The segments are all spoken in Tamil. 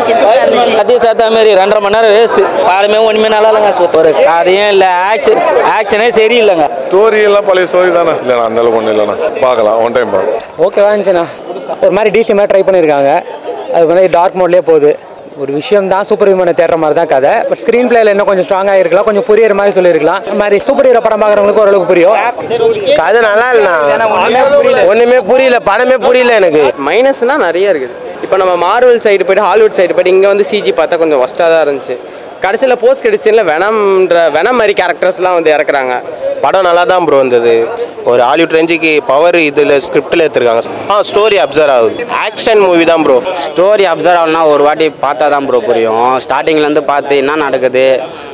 இருந்துச்சு, சூப்பரா இருந்துச்சு. கத்தி சாத்தா மாதிரி 2.5 மணி நேரம் வேஸ்ட். பாடமே ஒண்ணுமே நல்லா இல்லைங்க. சூப்பர். கதையும் இல்லை, ஆக்ஷனே சரியில்லைங்க. ஸ்டோரி எல்லாம் பழைய ஸ்டோரி தானே. இல்லைண்ணா அந்த அளவுக்கு ஒன்றும் இல்லைண்ணா. பார்க்கலாம், ஒன் டைம் பார்க்கலாம். ஓகேவா இருந்துச்சுண்ணா. ஒரு மாதிரி டிசி மாதிரி ட்ரை பண்ணியிருக்காங்க. அது வந்து டார்க் மோட்லேயே போகுது. ஒரு விஷயம் தான் சூப்பர் ஹியூமனை தேடுற மாதிரி தான் கதை. பட் ஸ்க்ரீன் பிளேல இன்னும் கொஞ்சம் ஸ்ட்ராங்காக இருக்கலாம், கொஞ்சம் புரியுற மாதிரி சொல்லியிருக்கலாம். இந்த மாதிரி சூப்பர் ஹீரோ படம் பார்க்குறவங்களுக்கு ஓரளவுக்கு புரியும். கதை நல்லா இல்லைண்ணா, ஒன்றுமே புரியல, படமே புரியல எனக்கு. மைனஸ்னா நிறைய இருக்குது. இப்போ நம்ம மார்வல் சைடு போய்ட்டு ஹாலிவுட் சைடு போய்ட்டு இங்கே வந்து சிஜி பார்த்தா கொஞ்சம் ஒஸ்ட்டாக தான் இருந்துச்சு. கடைசியில் போஸ்ட் கிடச்சில வெனம் மாதிரி கேரக்டர்ஸ்லாம் வந்து இறக்குறாங்க. படம் நல்லா தான் ப்ரோ இருந்தது. ஒரு ஹாலிவுட் ரேஞ்சுக்கு பவர் இதில் ஸ்கிரிப்டில் எடுத்துருக்காங்க. ஸ்டோரி அப்சர்வ் ஆகுது. ஆக்ஷன் மூவி தான் ப்ரோ. ஸ்டோரி அப்சர்வ் ஆகுனா ஒரு வாட்டி பார்த்தா தான் ப்ரோ புரியும். ஸ்டார்டிங்லேருந்து பார்த்து என்ன நடக்குது,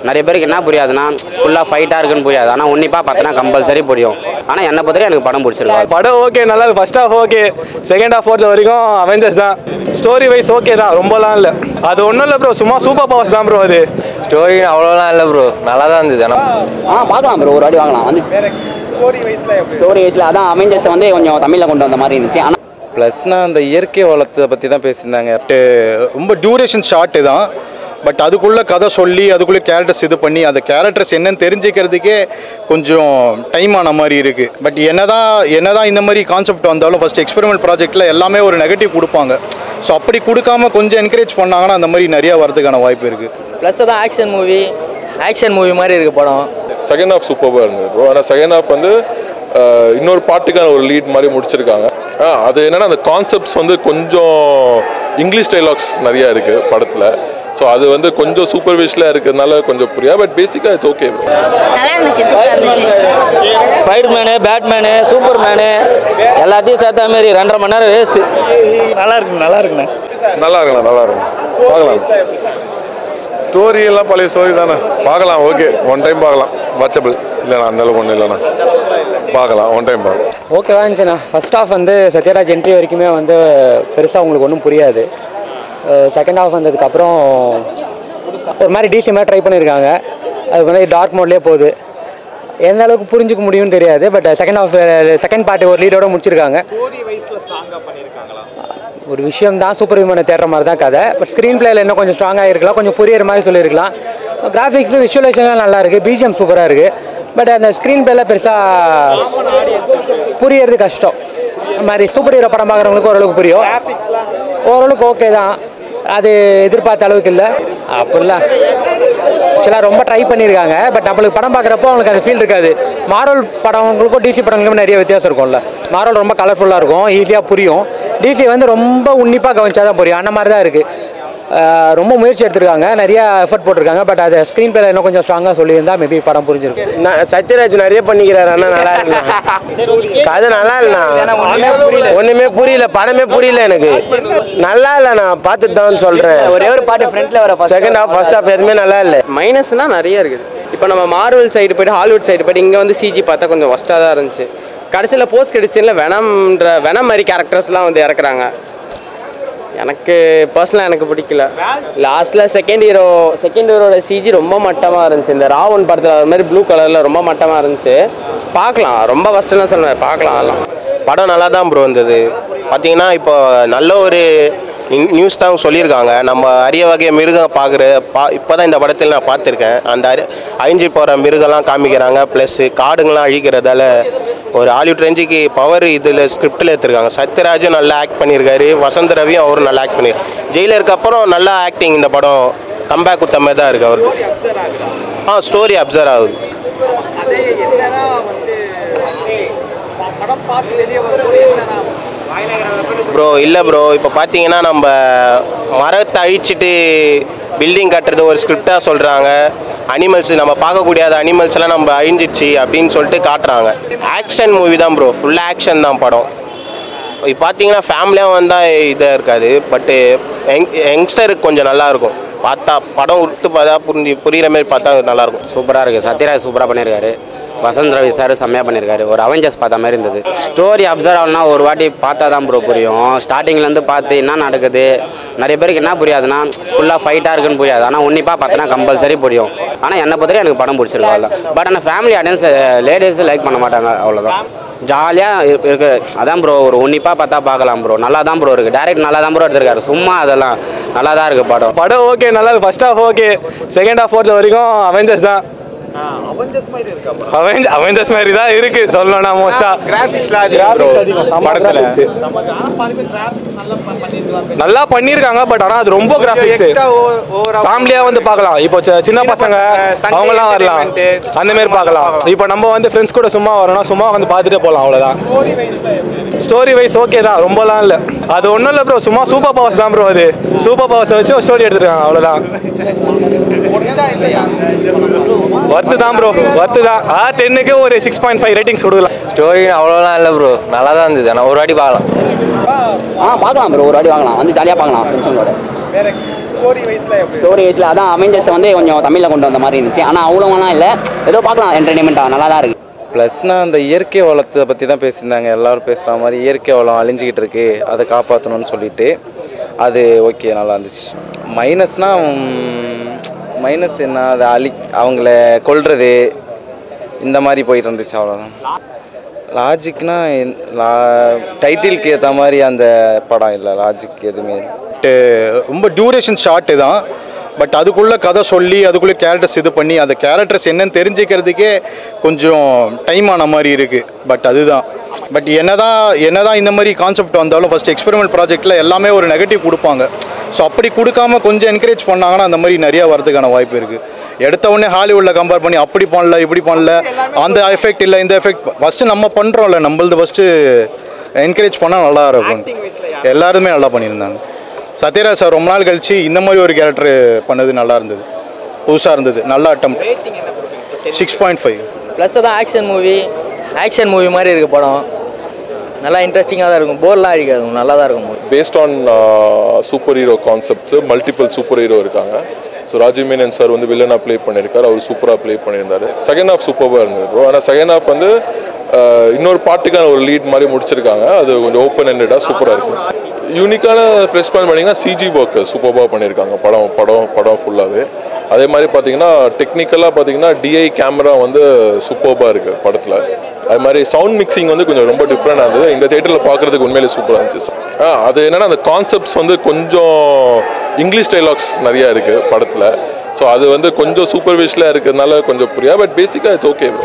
நிறைய பேருக்கு என்ன புரியாதுன்னா ஃபுல்லாக ஃபைட்டாக இருக்குன்னு புரியாது. ஆனால் உன்னிப்பாக பார்த்தனா கம்பல்சரி புரியும். ஆனால் என்னை பொறுத்தவரை எனக்கு படம் பிடிச்சிருக்கு. படம் ஓகே, நல்லா இருக்கு. First half okay, second half பொறுத்த வரைக்கும் அவெஞ்சர்ஸ் தான். ஸ்டோரி வைஸ் ஓகே தான், ரொம்பலாம் இல்லை. அது ஒன்றும் இல்லை ப்ரோ, சும்மா சூப்பர் பவர்ஸ் தான் ப்ரோ. அது ஸ்டோரி அவ்வளோலாம் இல்லை ப்ரோ, நல்லா தான் இருந்தது. பார்க்கலாம் ப்ரோ, ஒரு வாட்டி வாங்கலாம். வந்து ஸ்டோரி வைஸில் அதான் அவெஞ்சர்ஸ் வந்து கொஞ்சம் தமிழில் கொண்டு வந்த மாதிரி இருந்துச்சு. ஆனால் ப்ளஸ்னால் அந்த இயற்கை வளத்தை பற்றி தான் பேசியிருந்தாங்க. ரொம்ப டியூரேஷன் ஷார்ட்டு தான். பட் அதுக்குள்ளே கதை சொல்லி அதுக்குள்ளே கேரக்டர்ஸ் இது பண்ணி அந்த கேரக்டர்ஸ் என்னன்னு தெரிஞ்சுக்கிறதுக்கே கொஞ்சம் டைம் ஆன மாதிரி இருக்குது. பட் என்னதான் இந்த மாதிரி கான்செப்ட் வந்தாலும் ஃபஸ்ட் எக்ஸ்பெரிமெண்ட் ப்ராஜெக்டில் எல்லாமே ஒரு நெகட்டிவ் கொடுப்பாங்க. ஸோ அப்படி கொடுக்காம கொஞ்சம் என்கரேஜ் பண்ணாங்கன்னா அந்த மாதிரி நிறையா வரதுக்கான வாய்ப்பு இருக்குது. ப்ளஸ் தான் ஆக்ஷன் மூவி மாதிரி இருக்குது படம். செகண்ட் ஹாஃப் சூப்பராக இருந்தது ப்ரோ. ஆனால் செகண்ட் ஹாஃப் வந்து இன்னொரு பாட்டுக்கான ஒரு லீட் மாதிரி முடிச்சிருக்காங்க. அது என்னென்னா அந்த கான்செப்ட்ஸ் வந்து கொஞ்சம் இங்கிலீஷ் டைலாக்ஸ் நிறையா இருக்குது படத்தில். ஸோ அது வந்து கொஞ்சம் சூப்பர்விஷலாக இருக்கிறதுனால கொஞ்சம் புரியாது. பட் பேசிக்காக இட்ஸ் ஓகே ப்ரோ. நல்லா இருந்துச்சு, சூப்பரா இருந்துச்சு. ஸ்பைடர்மேனு, பேட்மேனு, சூப்பர்மேனு எல்லாத்தையும் சேர்த்த மாதிரி 2.5 மணி நேரம் வேஸ்ட்டு. நல்லா இருக்குண்ணா, நல்லா இருக்கும். பார்க்கலாம். ஸ்டோரி எல்லாம் பழைய ஸ்டோரி தானே. பார்க்கலாம், ஓகே, ஒன் டைம் பார்க்கலாம். வாட்சபிள். இல்லைண்ணா அந்த அளவுக்கு ஒன்றும் இல்லைண்ணா. பார்க்கலாம், ஒன் டைம் பார்க்கலாம். ஓகேவா இருந்துச்சுண்ணா. ஃபர்ஸ்ட் ஹாஃப் வந்து சத்யராஜ் என்ட்ரி வரைக்குமே வந்து பெருசாக உங்களுக்கு ஒன்றும் புரியாது. செகண்ட் ஹாஃப் வந்ததுக்கப்புறம் ஒரு மாதிரி டிசி மாதிரி ட்ரை பண்ணியிருக்காங்க. அது வந்து டார்க் மோட்லேயே போகுது. எந்த அளவுக்கு புரிஞ்சுக்க முடியும்னு தெரியாது. பட் செகண்ட் பார்ட் ஒரு லீடோட முடிச்சிருக்காங்க. ஒரு விஷயம் தான் சூப்பர் ஹியூமனை தேடுற மாதிரி தான் கதை. பட் ஸ்க்ரீன் பிளேயில் இன்னும் கொஞ்சம் ஸ்ட்ராங்காக இருக்கலாம், கொஞ்சம் புரியுற மாதிரி சொல்லியிருக்கலாம். கிராஃபிக்ஸு விஷுவலைசேஷன்லாம் நல்லா இருக்குது, பிஜிஎம் சூப்பராக இருக்குது. பட் அந்த ஸ்க்ரீன் பிளேல பெருசாக புரியறது கஷ்டம். இந்த மாதிரி சூப்பர் ஹீரோ படம் பார்க்குறவங்களுக்கு ஓரளவுக்கு புரியும். ஓரளவுக்கு ஓகே தான், அது எதிர்பார்த்த அளவுக்கு இல்லை. அப்படிலாம் ஆக்சுவலாக ரொம்ப ட்ரை பண்ணியிருக்காங்க. பட் நம்மளுக்கு படம் பார்க்குறப்போ அவங்களுக்கு அந்த ஃபீல் இருக்காது. மார்வல் படங்களுக்கும் டிசி படங்களுக்கும் நிறைய வித்தியாசம் இருக்கும்ல. மார்வல் ரொம்ப கலர்ஃபுல்லாக இருக்கும், ஈஸியாக புரியும். டிசி வந்து ரொம்ப உன்னிப்பாக கவனிச்சா தான் புரியும். அந்த மாதிரி தான் இருக்குது. ரொம்ப முயற்சி எடுத்திருக்காங்க, நிறைய எஃபர்ட் போட்டிருக்காங்க. பட் அதை ஸ்க்ரீன் பிளேல இன்னும் கொஞ்சம் ஸ்ட்ராங்காக சொல்லியிருந்தா மேபி படம் புரிஞ்சிருக்கும். சத்யராஜ் நிறைய பண்ணிக்கிறாரு, ஆனால் நல்லா இருக்குண்ணா. கதை நல்லா இல்லைண்ணா, ஒன்றுமே புரியல, படமே புரியல எனக்கு. நல்லா இல்லைண்ணா, பார்த்துட்டு தான் சொல்கிறேன். ஒரே ஒரு பாட்டு ஃப்ரண்ட்டில் வர செகண்ட் ஹாஃப் ஃபர்ஸ்ட் ஹாஃப் எதுவுமே நல்லா இல்லை. மைனஸ்னால் நிறைய இருக்குது. இப்போ நம்ம மார்வல் சைடு போய்ட்டு ஹாலிவுட் சைடு போய்ட்டு இங்கே வந்து சிஜி பார்த்தா கொஞ்சம் ஒஸ்ட்டாக தான் இருந்துச்சு. கடைசியில் போஸ்ட் கிடச்சில வெனம் மாதிரி கேரக்டர்ஸ்லாம் வந்து இறக்குறாங்க. எனக்கு பர்சனலாக எனக்கு பிடிக்கல. லாஸ்ட்டில் செகண்ட் ஹீரோட சிஜி ரொம்ப மட்டமாக இருந்துச்சு. இந்த ராவன் படத்தில் அது மாதிரி ப்ளூ கலரில் ரொம்ப மட்டமாக இருந்துச்சு. பார்க்கலாம், ரொம்ப ஃபஸ்ட்டுலாம் சொல்லுவேன், பார்க்கலாம். அதெல்லாம் படம் நல்லா தான் ப்ரோ இருந்தது. பார்த்தீங்கன்னா இப்போ நல்ல ஒரு நியூஸ் தான் சொல்லியிருக்காங்க. நம்ம அரிய வகை மிருகம் இப்போ தான் இந்த படத்தில் நான் பார்த்துருக்கேன். அந்த அழிஞ்சு போகிற மிருகம்லாம் காமிக்கிறாங்க. ப்ளஸ் காடுங்கள்லாம் அழிக்கிறதால ஒரு ஹாலிவுட் ரேஞ்சுக்கு பவர் இதில் ஸ்கிரிப்டில் எடுத்துருக்காங்க. சத்யராஜும் நல்லா ஆக்ட் பண்ணியிருக்காரு, வசந்த் ரவியும் அவரும் நல்லா ஆக்ட் பண்ணியிருக்காரு. ஜெயிலருக்கு அப்புறம் நல்லா ஆக்டிங் இந்த படம் கம்பேக் கொடுத்த மாதிரி தான் இருக்குது அவருக்கு. ஸ்டோரி அப்சர்வ் ஆகுது. ப்ரோ இல்லை ப்ரோ, இப்போ பார்த்தீங்கன்னா நம்ம மரத்தை அழிச்சிட்டு பில்டிங் கட்டுறது ஒரு ஸ்கிரிப்டாக சொல்கிறாங்க. அனிமல்ஸ் நம்ம பார்க்கக்கூடிய அனிமல்ஸ்லாம் நம்ம அழிஞ்சிடுச்சு அப்படின்னு சொல்லிட்டு காட்டுறாங்க. ஆக்ஷன் மூவி தான் ப்ரோ, ஃபுல் ஆக்ஷன் தான் படம். இப்போ பார்த்தீங்கன்னா ஃபேமிலியாக வந்தால் இதாக இருக்காது. பட்டு யங்ஸ்டருக்கு கொஞ்சம் நல்லாயிருக்கும். பார்த்தா படம் விட்டு பார்த்தா புரிகிற மாதிரி பார்த்தா நல்லாயிருக்கும். சூப்பராக இருக்குது. சத்யராஜ் சூப்பராக பண்ணியிருக்காரு. வசந்த் ரவி சார் செம்மையாக பண்ணியிருக்காரு. ஒரு அவெஞ்சர்ஸ் பார்த்த மாதிரி இருந்தது. ஸ்டோரி அப்சர்வ் ஆகுனா ஒரு வாட்டி பார்த்தா தான் ப்ரோ புரியும். ஸ்டார்டிங்லேருந்து பார்த்து என்ன நடக்குது, நிறைய பேருக்கு என்ன புரியாதுன்னா ஃபுல்லாக ஃபைட்டாக இருக்குன்னு புரியாது. ஆனால் உன்னிப்பாக பார்த்தனா கம்பல்சரி புரியும். ஆனால் என்னை பொறுத்தவரை எனக்கு படம் பிடிச்சிருக்காங்க. பட் ஆனால் ஃபேமிலி ஆடியன்ஸ் லேடிஸ் லைக் பண்ண மாட்டாங்க, அவ்வளோதான். ஜாலியாக இருக்குது. அதான் ப்ரோ, ஒரு உன்னிப்பாக பார்த்தா பார்க்கலாம் ப்ரோ. நல்லா தான் ப்ரோ இருக்குது. டேரக்ட் நல்லா தான் ப்ரோ எடுத்திருக்காரு. சும்மா அதெல்லாம் நல்லா தான் இருக்குது படம். படம் ஓகே, நல்லா இருக்கு. First half okay, second half பொறுத்த வரைக்கும் அவெஞ்சர்ஸ் தான். அவெஞ்சர்ஸ் மாதிரி தான் இருக்கு சொல்லணும்னா மோஸ்டா. படத்துல நல்லா பண்ணியிருக்காங்க, பட் ஆனால் அது ரொம்ப கிராஃபிக்ஸ் ஃபேமிலியாக வந்து பார்க்கலாம். இப்போ சின்ன பசங்க அவங்களாம் வரலாம், அந்த மாதிரி பார்க்கலாம். இப்போ நம்ம வந்து ஃப்ரெண்ட்ஸ் கூட சும்மா வரணும், சும்மா வந்து பார்த்துட்டு போகலாம், அவ்வளோதான். ஸ்டோரி வைஸ் ஓகே தான், ரொம்பலாம் இல்லை. அது ஒன்றும் இல்லை ப்ரோ, சும்மா சூப்பர் பவர்ஸ் தான் ப்ரோ. அது சூப்பர் பவர்ஸை வச்சு ஒரு ஸ்டோரி எடுத்துருக்காங்க, அவ்வளோதான். ஒர்த்து தான் ப்ரோ, ஒர்த்து தான். 10க்கு ஒரு 6.5 ரேட்டிங்ஸ் கொடுக்கலாம். ஸ்டோரி அவ்வளோலாம் இல்லை ப்ரோ, நல்லா தான் இருந்தது. ஆனால் ஒரு வாட்டி பார்க்கலாம். பார்க்கலாம் ப்ரோ, ஒரு வாட்டி வாங்கலாம், வந்து ஜாலியாக பார்க்கலாம் ஃப்ரெண்ட்ஸுங்களோட. ஸ்டோரி வைஸில் அதான் அவெஞ்சர்ஸ் வந்து கொஞ்சம் தமிழில் கொண்டு வந்த மாதிரி இருந்துச்சு. ஆனால் அவ்வளோலாம் இல்லை, ஏதோ பார்க்கலாம், என்டர்டைன்மெண்ட்டாக நல்லா தான் இருக்குது. ப்ளஸ்னால் அந்த இயற்கை வளத்தை பற்றி தான் பேசியிருந்தாங்க. எல்லோரும் பேசுகிற மாதிரி இயற்கை வளம் அழிஞ்சிக்கிட்டு இருக்குது, அதை காப்பாற்றணும்னு சொல்லிட்டு அது ஓகே, நல்லா இருந்துச்சு. மைனஸ் என்ன, அதை அவங்கள கொல்றது இந்த மாதிரி போயிட்டு இருந்துச்சு, அவ்வளோதான். லாஜிக்னா டைட்டிலுக்கு ஏற்ற மாதிரி அந்த படம் இல்லை, லாஜிக் எதுவுமே. ரொம்ப டியூரேஷன் ஷார்ட்டு தான், பட் அதுக்குள்ளே கதை சொல்லி அதுக்குள்ளே கேரக்டர்ஸ் இது பண்ணி அந்த கேரக்டர்ஸ் என்னன்னு தெரிஞ்சுக்கிறதுக்கே கொஞ்சம் டைம் ஆன மாதிரி இருக்குது. பட் அதுதான் என்னதான் இந்த மாதிரி கான்செப்ட் வந்தாலும் ஃபஸ்ட் எக்ஸ்பெரிமெண்ட் ப்ராஜெக்டில் எல்லாமே ஒரு நெகட்டிவ் கொடுப்பாங்க. ஸோ அப்படி கொடுக்காம கொஞ்சம் என்கரேஜ் பண்ணாங்கன்னா அந்த மாதிரி நிறையா வரதுக்கான வாய்ப்பு இருக்குது. எடுத்த உடனே ஹாலிவுட்டில் கம்பேர் பண்ணி அப்படி பண்ணல இப்படி பண்ணல, அந்த எஃபெக்ட் இல்லை இந்த எஃபெக்ட், ஃபஸ்ட்டு நம்ம பண்ணுறோம்ல, நம்மளது ஃபஸ்ட்டு என்கரேஜ் பண்ணால் நல்லா இருக்கும். எல்லாருமே நல்லா பண்ணியிருந்தாங்க. சத்யராஜ் சார் ரொம்ப நாள் கழிச்சு இந்த மாதிரி ஒரு கேரக்டர் பண்ணது நல்லா இருந்தது, புதுசாக இருந்தது, நல்ல அட்டம். 6.5 ப்ளஸ் தான். ஆக்ஷன் மூவி மாதிரி இருக்குது படம், நல்லா இன்ட்ரெஸ்டிங்காக தான் இருக்கும், போர்லாம் அடிக்காது, நல்லா தான் இருக்கும். Based on super hero concepts, multiple super hero இருக்காங்க. ஸோ ராஜீவ் மேனன் சார் வந்து வில்லனாக ப்ளே பண்ணியிருக்காரு, அவர் சூப்பராக ப்ளே பண்ணியிருந்தார். செகண்ட் ஹாஃப் சூப்பராக இருந்தது. ஆனால் செகண்ட் ஹாஃப் வந்து இன்னொரு பாட்டுக்கான ஒரு லீட் மாதிரி முடிச்சிருக்காங்க, அது கொஞ்சம் ஓப்பன் ஹெண்டடாக சூப்பராக இருக்கும். யூனிக்கான ப்ரெஸ் பாயிண்ட் பண்ணிங்கன்னா சிஜி ஒர்க் சூப்பராக பண்ணியிருக்காங்க படம் ஃபுல்லாகவே. அதே மாதிரி பார்த்தீங்கன்னா டெக்னிக்கலாக பார்த்தீங்கன்னா டிஐ கேமரா வந்து சூப்பராக இருக்குது படத்தில். அது மாதிரி சவுண்ட் மிக்சிங் வந்து கொஞ்சம் ரொம்ப டிஃப்ரெண்டாக இருந்தது. இந்த தியேட்டரில் பார்க்குறதுக்கு உண்மையிலே சூப்பராக இருந்துச்சு. அது என்னென்னா அந்த கான்செப்ட்ஸ் வந்து கொஞ்சம் இங்கிலீஷ் டைலாக்ஸ் நிறையா இருக்குது படத்தில். ஸோ அது வந்து கொஞ்சம் சூப்பர்விஷலாக இருக்கிறதுனால கொஞ்சம் புரியாது, பட் பேசிக்காக இட்ஸ் ஓகே.